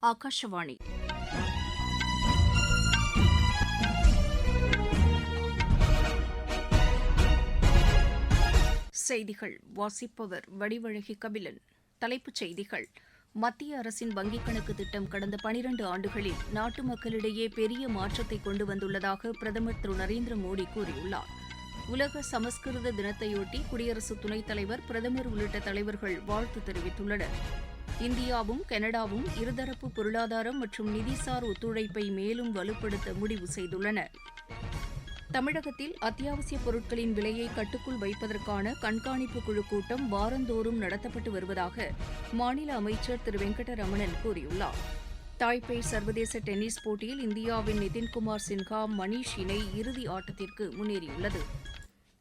ஆகாஷவாணி செய்திகள் வாசிப்பவர் வடிவழகி கபிலன். தலைப்புச் செய்திகள்: மத்திய அரசின் வங்கிக் கணக்கு திட்டம் கடந்த 12 ஆண்டுகளில் நாட்டு மக்களிடையே பெரிய மாற்றத்தை கொண்டு வந்துள்ளதாக பிரதமர் திரு நரேந்திர மோடி கூறியுள்ளார். உலக சமஸ்கிருத தினத்தையொட்டி குடியரசு துணைத் தலைவர், பிரதமர் உள்ளிட்ட தலைவர்கள் வாழ்த்து தெரிவித்துள்ளனர். இந்தியாவும் கனடாவும் இருதரப்பு பொருளாதாரம் மற்றும் நிதிசார் ஒத்துழைப்பை மேலும் வலுப்படுத்த முடிவு செய்துள்ளன. தமிழகத்தில் அத்தியாவசியப் பொருட்களின் விலையை கட்டுக்குள் வைப்பதற்கான கண்காணிப்பு குழு கூட்டம் வாரந்தோறும் நடத்தப்பட்டு வருவதாக மாநில அமைச்சர் திரு வெங்கடரமணன் கூறியுள்ளார். தாய்பேய் சர்வதேச டென்னிஸ் போட்டியில் இந்தியாவின் நிதின்குமார் சின்ஹா, மணீஷ் இணை இறுதி ஆட்டத்திற்கு முன்னேறியுள்ளது.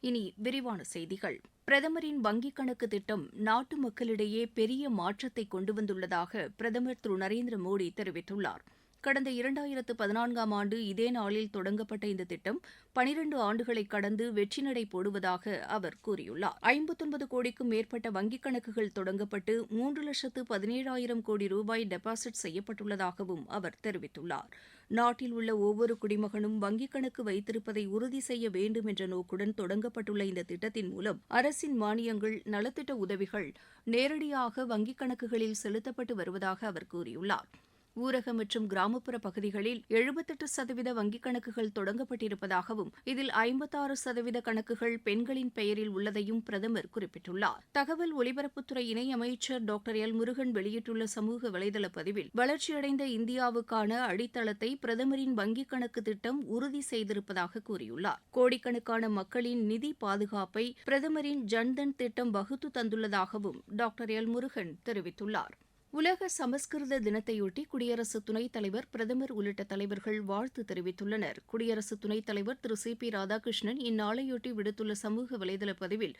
இனி விரிவான செய்திகள். பிரதமரின் வங்கிக் கணக்கு திட்டம் நாட்டு மக்களிடையே பெரிய மாற்றத்தை கொண்டு வந்துள்ளதாக பிரதமர் திரு நரேந்திர மோடி தெரிவித்துள்ளார். கடந்த 2014ஆம் ஆண்டு இதே நாளில் தொடங்கப்பட்ட இந்த திட்டம் 12 ஆண்டுகளை கடந்து வெற்றி நடை போடுவதாக அவர் கூறியுள்ளார். 59 கோடிக்கும் மேற்பட்ட வங்கிக் கணக்குகள் தொடங்கப்பட்டு 3,17,000 கோடி ரூபாய் டெபாசிட் செய்யப்பட்டுள்ளதாகவும் அவர் தெரிவித்துள்ளார். நாட்டில் உள்ள ஒவ்வொரு குடிமகனும் வங்கிக் கணக்கு வைத்திருப்பதை உறுதி செய்ய வேண்டும் என்ற நோக்குடன் தொடங்கப்பட்டுள்ள இந்த திட்டத்தின் மூலம் அரசின் மானியங்கள், நலத்திட்ட உதவிகள் நேரடியாக வங்கிக் கணக்குகளில் செலுத்தப்பட்டு வருவதாக அவர் கூறியுள்ளார். ஊரக மற்றும் கிராமப்புற பகுதிகளில் 78% வங்கிக் கணக்குகள் தொடங்கப்பட்டிருப்பதாகவும் இதில் 56% கணக்குகள் பெண்களின் பெயரில் உள்ளதையும் பிரதமர் குறிப்பிட்டுள்ளார். தகவல் ஒலிபரப்புத்துறை இணையமைச்சர் டாக்டர் எல். முருகன் வெளியிட்டுள்ள சமூக வலைதள பதிவில், வளர்ச்சியடைந்த இந்தியாவுக்கான அடித்தளத்தை பிரதமரின் வங்கிக் கணக்கு திட்டம் உறுதி செய்திருப்பதாக கூறியுள்ளார். கோடிக்கணக்கான மக்களின் நிதி பாதுகாப்பை பிரதமரின் ஜன்தன் திட்டம் வகுத்து தந்துள்ளதாகவும் டாக்டர் எல். முருகன் தெரிவித்துள்ளார். உலக சமஸ்கிருத தினத்தையொட்டி குடியரசு துணைத் தலைவர், பிரதமர் உள்ளிட்ட தலைவர்கள் வாழ்த்து தெரிவித்துள்ளனர். குடியரசு துணைத் தலைவர் திரு சி. பி. ராதாகிருஷ்ணன் இந்நாளையொட்டி விடுத்துள்ள சமூக வலைதள பதிவில்,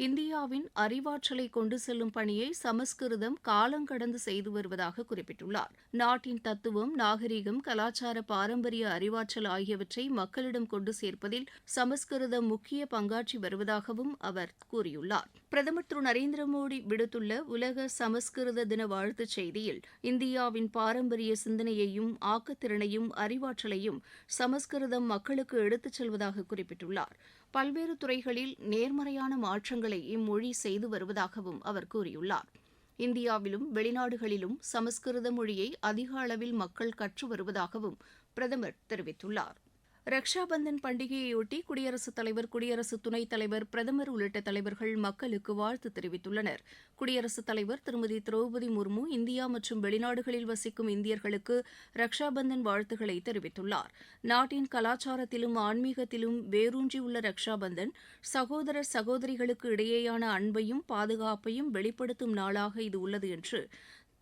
இந்தியாவின் அறிவாற்றலை கொண்டு செல்லும் பணியை சமஸ்கிருதம் காலங்கடந்து செய்து வருவதாக குறிப்பிட்டுள்ளார். நாட்டின் தத்துவம், நாகரீகம், கலாச்சார பாரம்பரிய அறிவாற்றல் ஆகியவற்றை மக்களிடம் கொண்டு சேர்ப்பதில் சமஸ்கிருதம் முக்கிய பங்காற்றி வருவதாகவும் அவர் கூறியுள்ளார். பிரதமர் திரு நரேந்திர மோடி விடுத்துள்ள உலக சமஸ்கிருத தின வாழ்த்துச் செய்தியில், இந்தியாவின் பாரம்பரிய சிந்தனையையும் ஆக்கத்திறனையும் அறிவாற்றலையும் சமஸ்கிருதம் மக்களுக்கு எடுத்துச் செல்வதாக குறிப்பிட்டுள்ளார். பல்வேறு துறைகளில் நேர்மறையான மாற்றங்களை இம்மொழி செய்து வருவதாகவும் அவர் கூறியுள்ளார். இந்தியாவிலும் வெளிநாடுகளிலும் சமஸ்கிருத மொழியை அதிக அளவில் மக்கள் கற்று வருவதாகவும் பிரதமர் தெரிவித்துள்ளார். ரக்ஷாபந்தன் பண்டிகையையொட்டி குடியரசுத் தலைவர், குடியரசு துணைத் தலைவர், பிரதமர் உள்ளிட்ட தலைவர்கள் மக்களுக்கு வாழ்த்து தெரிவித்துள்ளனர். குடியரசுத் தலைவர் திருமதி திரௌபதி முர்மு இந்தியா மற்றும் வெளிநாடுகளில் வசிக்கும் இந்தியர்களுக்கு ரக்ஷாபந்தன் வாழ்த்துக்களை தெரிவித்துள்ளார். நாட்டின் கலாச்சாரத்திலும் ஆன்மீகத்திலும் வேரூன்றியுள்ள ரக்ஷாபந்தன் சகோதர சகோதரிகளுக்கு இடையேயான அன்பையும் பாதுகாப்பையும் வெளிப்படுத்தும் நாளாக இது உள்ளது என்று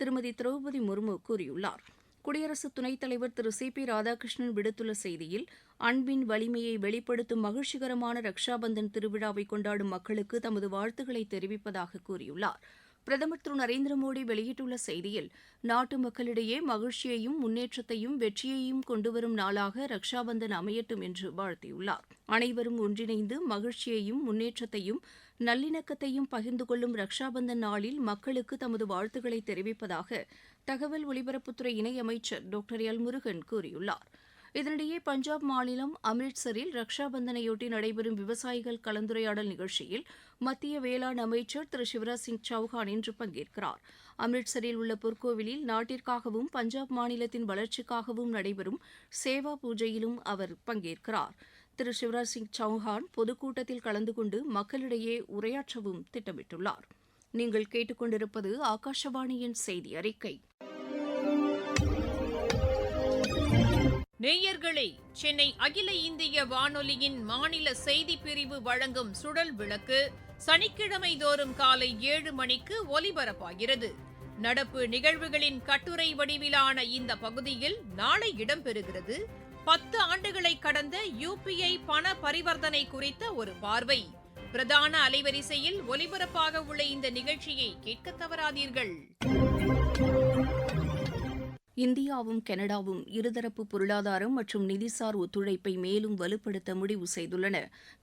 திருமதி திரௌபதி முர்மு கூறியுள்ளார். குடியரசு துணைத் தலைவர் திரு சி. பி. ராதாகிருஷ்ணன் விடுத்துள்ள செய்தியில், அன்பின் வலிமையை வெளிப்படுத்தும் மகிழ்ச்சிகரமான ரக்ஷாபந்தன் திருவிழாவை கொண்டாடும் மக்களுக்கு தமது வாழ்த்துக்களை தெரிவிப்பதாக கூறியுள்ளார். பிரதமர் திரு நரேந்திர மோடி வெளியிட்டுள்ள செய்தியில், நாட்டு மக்களிடையே மகிழ்ச்சியையும் முன்னேற்றத்தையும் வெற்றியையும் கொண்டுவரும் நாளாக ரக்ஷாபந்தன் அமையட்டும் என்று வாழ்த்தியுள்ளார். அனைவரும் ஒன்றிணைந்து மகிழ்ச்சியையும் முன்னேற்றத்தையும் நல்லிணக்கத்தையும் பகிர்ந்து கொள்ளும் ரக்ஷாபந்தன் நாளில் மக்களுக்கு தமது வாழ்த்துக்களை தெரிவிப்பதாக தகவல் ஒலிபரப்புத்துறை இணையமைச்சர் டாக்டர் எல். முருகன் கூறியுள்ளார். இதனிடையே பஞ்சாப் மாநிலம் அம்ரிட்சரில் ரக்ஷாபந்தனையொட்டி நடைபெறும் விவசாயிகள் கலந்துரையாடல் நிகழ்ச்சியில் மத்திய வேளாண் அமைச்சர் திரு சிவராஜ் சிங் சௌஹான் இன்று பங்கேற்கிறார். அம்ரிட்சரில் உள்ள பொற்கோவிலில் நாட்டிற்காகவும் பஞ்சாப் மாநிலத்தின் வளர்ச்சிக்காகவும் நடைபெறும் சேவா பூஜையிலும் அவர் பங்கேற்கிறார். திரு சிவராஜ் சிங் சௌஹான் பொதுக்கூட்டத்தில் கலந்து கொண்டு மக்களிடையே உரையாற்றவும் திட்டமிட்டுள்ளார். நீங்கள் கேட்டுக்கொண்டிருப்பது ஆகாஷவாணியின் செய்தி அறிக்கை. நேயர்களே, சென்னை அகில இந்திய வானொலியின் மாநில செய்திப் பிரிவு வழங்கும் சுழல் விளக்கு சனிக்கிழமை தோறும் காலை 7 மணிக்கு ஒலிபரப்பாகிறது. நடப்பு நிகழ்வுகளின் கட்டுரை வடிவிலான இந்த பகுதியில் நாளை இடம்பெறுகிறது. 10 ஆண்டுகளை கடந்த UPI பண பரிவர்த்தனை குறித்த ஒரு பார்வை. பிரதான அலைவரிசையில் ஒலிபரப்பாக உள்ள இந்த நிகழ்ச்சியை கேட்க தவறாதீர்கள். இந்தியாவும் கனடாவும் இருதரப்பு பொருளாதாரம் மற்றும் நிதிசார் ஒத்துழைப்பை மேலும் வலுப்படுத்த முடிவு செய்துள்ளன.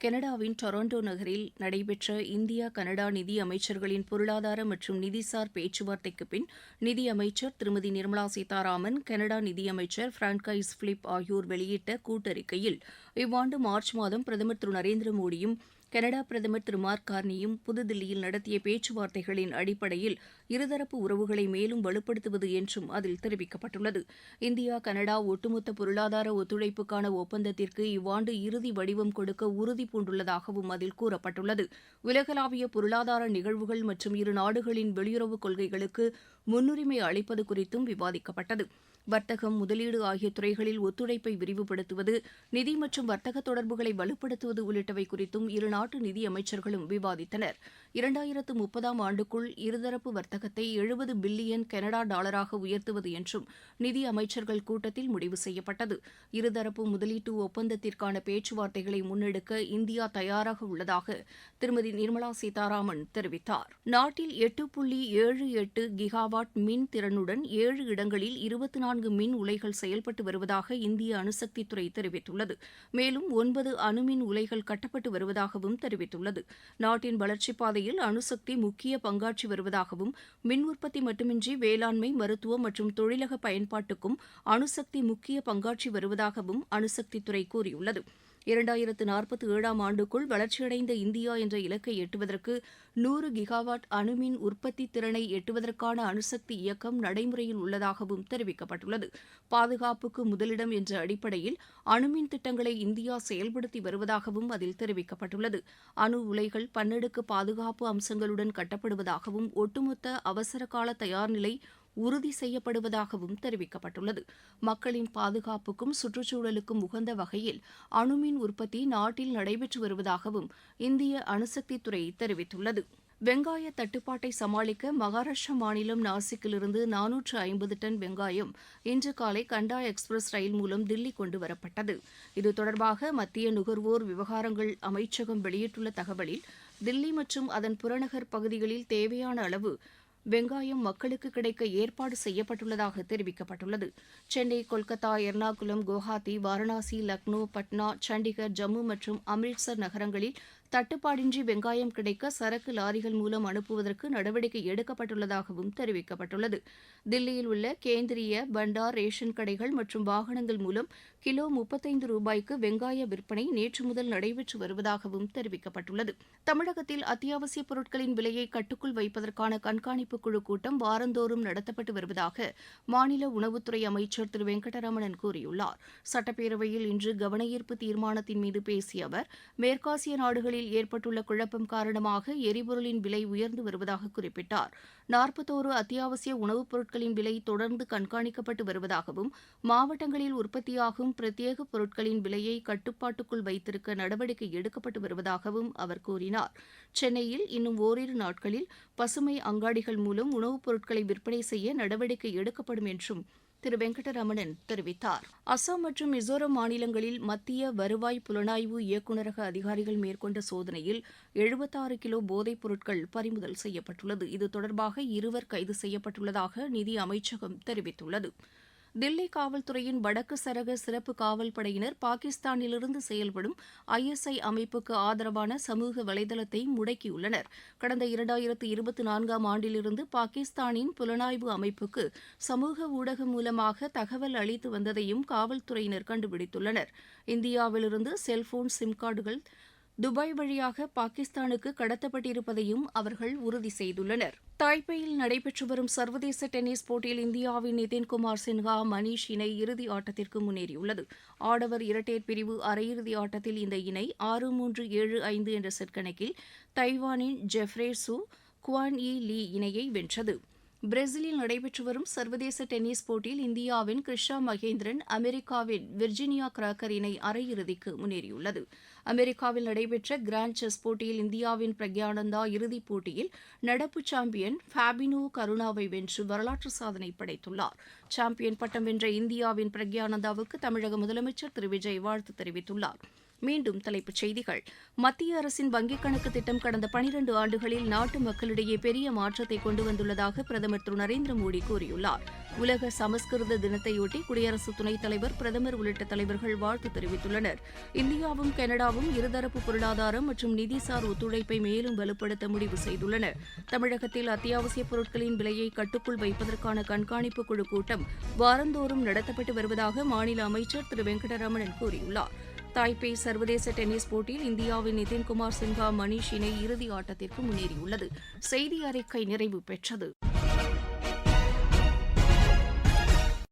கனடாவின் டொரண்டோ நகரில் நடைபெற்ற இந்தியா கனடா நிதி அமைச்சர்களின் பொருளாதார மற்றும் நிதிசார் பேச்சுவார்த்தைக்கு பின் நிதியமைச்சர் திருமதி நிர்மலா சீதாராமன், கனடா நிதியமைச்சர் பிரான்காய்ஸ் பிலிப் ஆகியோர் வெளியிட்ட கூட்டறிக்கையில் இவ்வாண்டு மார்ச் மாதம் பிரதமர் திரு நரேந்திர மோடியும் கனடா பிரதமர் திரு மார்க் கார்னியும் புதுதில்லியில் நடத்திய பேச்சுவார்த்தைகளின் அடிப்படையில் இருதரப்பு உறவுகளை மேலும் வலுப்படுத்துவது என்றும் அதில் தெரிவிக்கப்பட்டுள்ளது. இந்தியா கனடா ஒட்டுமொத்த பொருளாதார ஒத்துழைப்புக்கான ஒப்பந்தத்திற்கு இவ்வாண்டு இறுதி வடிவம் கொடுக்க உறுதி பூண்டுள்ளதாகவும் அதில் கூறப்பட்டுள்ளது. உலகளாவிய பொருளாதார நிகழ்வுகள் மற்றும் இரு நாடுகளின் வெளியுறவுக் கொள்கைகளுக்கு முன்னுரிமை அளிப்பது குறித்தும் விவாதிக்கப்பட்டது. வர்த்தகம், முதலீடு ஆகிய துறைகளில் ஒத்துழைப்பை விரிவுபடுத்துவது, நிதி மற்றும் வர்த்தக தொடர்புகளை வலுப்படுத்துவது உள்ளிட்டவை குறித்தும் இரு நாட்டு நிதி அமைச்சர்களும் விவாதித்தனர். 2030ஆம் ஆண்டுக்குள் இருதரப்பு வர்த்தகத்தை 70 பில்லியன் கனடா டாலராக உயர்த்துவது என்றும் நிதி அமைச்சர்கள் கூட்டத்தில் முடிவு செய்யப்பட்டது. இருதரப்பு முதலீட்டு ஒப்பந்தத்திற்கான பேச்சுவார்த்தைகளை முன்னெடுக்க இந்தியா தயாராக உள்ளதாக திருமதி நிர்மலா சீதாராமன் தெரிவித்தார். நாட்டில் 8.78 கிகாவாட் மின் திறனுடன் 7 இடங்களில் 24 மின் உலைகள் செயல்பட்டு வருவதாக இந்திய அணுசக்தித்துறை தெரிவித்துள்ளது. மேலும் 9 அணுமின் உலைகள் கட்டப்பட்டு வருவதாகவும் தெரிவித்துள்ளது. நாட்டின் வளர்ச்சிப் பாதையில் அணுசக்தி முக்கிய பங்காற்றி வருவதாகவும், மின் உற்பத்தி மட்டுமின்றி வேளாண்மை, மருத்துவம் மற்றும் தொழிலக பயன்பாட்டுக்கும் அணுசக்தி முக்கிய பங்காற்றி வருவதாகவும் அணுசக்தித்துறை கூறியுள்ளது. 2047ஆம் ஆண்டுக்குள் வளர்ச்சியடைந்த இந்தியா என்ற இலக்கை எட்டுவதற்கு 100 கிகாவாட் அணுமின் உற்பத்தி திறனை எட்டுவதற்கான அணுசக்தி இயக்கம் நடைமுறையில் உள்ளதாகவும் தெரிவிக்கப்பட்டுள்ளது. பாதுகாப்புக்கு முதலிடம் என்ற அடிப்படையில் அணுமின் திட்டங்களை இந்தியா செயல்படுத்தி வருவதாகவும் அதில் தெரிவிக்கப்பட்டுள்ளது. அணு உலைகள் பன்னடுக்கு பாதுகாப்பு அம்சங்களுடன் கட்டப்படுவதாகவும், ஒட்டுமொத்த அவசரகால தயார்நிலை உறுதி செய்யப்படுவதாகவும் தெரிவிக்கப்பட்டுள்ளது. மக்களின் பாதுகாப்புக்கும் சுற்றுச்சூழலுக்கும் உகந்த வகையில் அணுமின் உற்பத்தி நாட்டில் நடைபெற்று வருவதாகவும் இந்திய அணுசக்தித்துறை தெரிவித்துள்ளது. வெங்காய தட்டுப்பாட்டை சமாளிக்க மகாராஷ்டிரா மாநிலம் நாசிக்கிலிருந்து 450 டன் வெங்காயம் இன்று காலை கண்டா எக்ஸ்பிரஸ் ரயில் மூலம் தில்லி கொண்டு வரப்பட்டது. இது தொடர்பாக மத்திய நுகர்வோர் விவகாரங்கள் அமைச்சகம் வெளியிட்டுள்ள தகவலில், தில்லி மற்றும் அதன் புறநகர் பகுதிகளில் தேவையான அளவு வெங்காயம் மக்களுக்கு கிடைக்க ஏற்பாடு செய்யப்பட்டுள்ளதாக தெரிவிக்கப்பட்டுள்ளது. சென்னை, கொல்கத்தா, எர்ணாகுளம், குவஹாத்தி, வாரணாசி, லக்னோ, பட்னா, சண்டிகர், ஜம்மு மற்றும் அம்ரிட்சர் நகரங்களில் தட்டுப்பாடின்றி வெங்காயம் கிடைக்க சரக்கு லாரிகள் மூலம் அனுப்புவதற்கு நடவடிக்கை எடுக்கப்பட்டுள்ளதாகவும் தெரிவிக்கப்பட்டுள்ளது. தில்லியில் உள்ள கேந்திரிய, பண்டார், ரேஷன் கடைகள் மற்றும் வாகனங்கள் மூலம் கிலோ 35 ரூபாய்க்கு வெங்காய விற்பனை நேற்று முதல் நடைபெற்று வருவதாகவும் தெரிவிக்கப்பட்டுள்ளது. தமிழகத்தில் அத்தியாவசிய பொருட்களின் விலையை கட்டுக்குள் வைப்பதற்கான கண்காணிப்பு குழு கூட்டம் வாரந்தோறும் நடத்தப்பட்டு வருவதாக மாநில உணவுத்துறை அமைச்சர் திரு வெங்கடரமணன் கூறியுள்ளார். சட்டப்பேரவையில் இன்று கவனஈர்ப்பு தீர்மானத்தின் மீது பேசிய அவர், மேற்காசிய நாடுகளில் ஏற்பட்டுள்ள குழப்பம் காரணமாக எரிபொருளின் விலை உயர்ந்து வருவதாக குறிப்பிட்டார். 41 அத்தியாவசிய உணவுப் பொருட்களின் விலை தொடர்ந்து கண்காணிக்கப்பட்டு வருவதாகவும், மாவட்டங்களில் உற்பத்தியாகும் பிரத்யேக பொருட்களின் விலையை கட்டுப்பாட்டுக்குள் வைத்திருக்க நடவடிக்கை எடுக்கப்பட்டு வருவதாகவும் அவர் கூறினார். சென்னையில் இன்னும் ஓரிரு நாட்களில் பசுமை அங்காடிகள் மூலம் உணவுப் பொருட்களை விற்பனை செய்ய நடவடிக்கை எடுக்கப்படும் என்றும் திரு வெங்கடரமணன் தெரிவித்தார். அசாம் மற்றும் மிசோரம் மாநிலங்களில் மத்திய வருவாய் புலனாய்வு இயக்குநரக அதிகாரிகள் மேற்கொண்ட சோதனையில் 76 கிலோ போதைப் பொருட்கள் பறிமுதல் செய்யப்பட்டுள்ளது. இது தொடர்பாக 2 கைது செய்யப்பட்டுள்ளதாக நிதி அமைச்சகம் தெரிவித்துள்ளது. தில்லி காவல்துறையின் வடக்கு சரக சிறப்பு காவல் படையினர் பாகிஸ்தானிலிருந்து செயல்படும் ISI அமைப்புக்கு ஆதரவான சமூக வலைதளத்தை முடக்கியுள்ளனர். கடந்த 2024ஆம் ஆண்டிலிருந்து பாகிஸ்தானின் புலனாய்வு அமைப்புக்கு சமூக ஊடகம் மூலமாக தகவல் அளித்து வந்ததையும் காவல்துறையினர் கண்டுபிடித்துள்ளனர். இந்தியாவிலிருந்து செல்போன் சிம் கார்டுகள் துபாய் வழியாக பாகிஸ்தானுக்கு கடத்தப்பட்டிருப்பதையும் அவர்கள் உறுதி செய்துள்ளனர். தாய்பேயில் நடைபெற்று வரும் சர்வதேச டென்னிஸ் போட்டியில் இந்தியாவின் நிதின்குமார் சின்ஹா, மணீஷ் இணை இறுதி ஆட்டத்திற்கு முன்னேறியுள்ளது. ஆடவர் இரட்டையர் பிரிவு அரையிறுதி ஆட்டத்தில் இந்த இணை 6-3, 7-5 என்ற செட் கணக்கில் தைவானின் ஜெஃப்ரே சூ, குவான் யி லீ இணையை வென்றது. பிரேசிலில் நடைபெற்று வரும் சர்வதேச டென்னிஸ் போட்டியில் இந்தியாவின் கிருஷா மகேந்திரன், அமெரிக்காவின் விர்ஜினியா கிராக்கர் இணை அரையிறுதிக்கு முன்னேறியுள்ளது. அமெரிக்காவில் நடைபெற்ற கிராண்ட் செஸ் போட்டியில் இந்தியாவின் பிரக்யானந்தா இறுதிப் போட்டியில் நடப்பு சாம்பியன் ஃபேபினோ கருணாவை வென்று வரலாற்று சாதனை படைத்துள்ளார். சாம்பியன் பட்டம் வென்ற இந்தியாவின் பிரக்யானந்தாவுக்கு தமிழக முதலமைச்சர் திரு விஜய் வாழ்த்து தெரிவித்துள்ளார். மீண்டும் தலைப்புச் செய்திகள். மத்திய அரசின் வங்கிக் கணக்கு திட்டம் கடந்த 12 ஆண்டுகளில் நாட்டு மக்களிடையே பெரிய மாற்றத்தை கொண்டு வந்துள்ளதாக பிரதமர் திரு நரேந்திர மோடி கூறியுள்ளார். உலக சமஸ்கிருத தினத்தையொட்டி குடியரசு துணைத் தலைவர், பிரதமர் உள்ளிட்ட தலைவர்கள் வாழ்த்து தெரிவித்துள்ளனர். இந்தியாவும் கனடாவும் இருதரப்பு பொருளாதாரம் மற்றும் நிதிசார் ஒத்துழைப்பை மேலும் வலுப்படுத்த முடிவு செய்துள்ளன. தமிழகத்தில் அத்தியாவசியப் பொருட்களின் விலையை கட்டுக்குள் வைப்பதற்கான கண்காணிப்பு குழு கூட்டம் வாரந்தோறும் நடத்தப்பட்டு வருவதாக மாநில அமைச்சர் திரு வெங்கடரமணன் கூறியுள்ளார். தாய்பே சர்வதேச டென்னிஸ் போட்டியில் இந்தியாவின் நிதின்குமார் சின்ஹா, மணீஷ் இணை இறுதி ஆட்டத்திற்கு முன்னேறியுள்ளது. செய்தி அறிக்கை நிறைவு பெற்றது.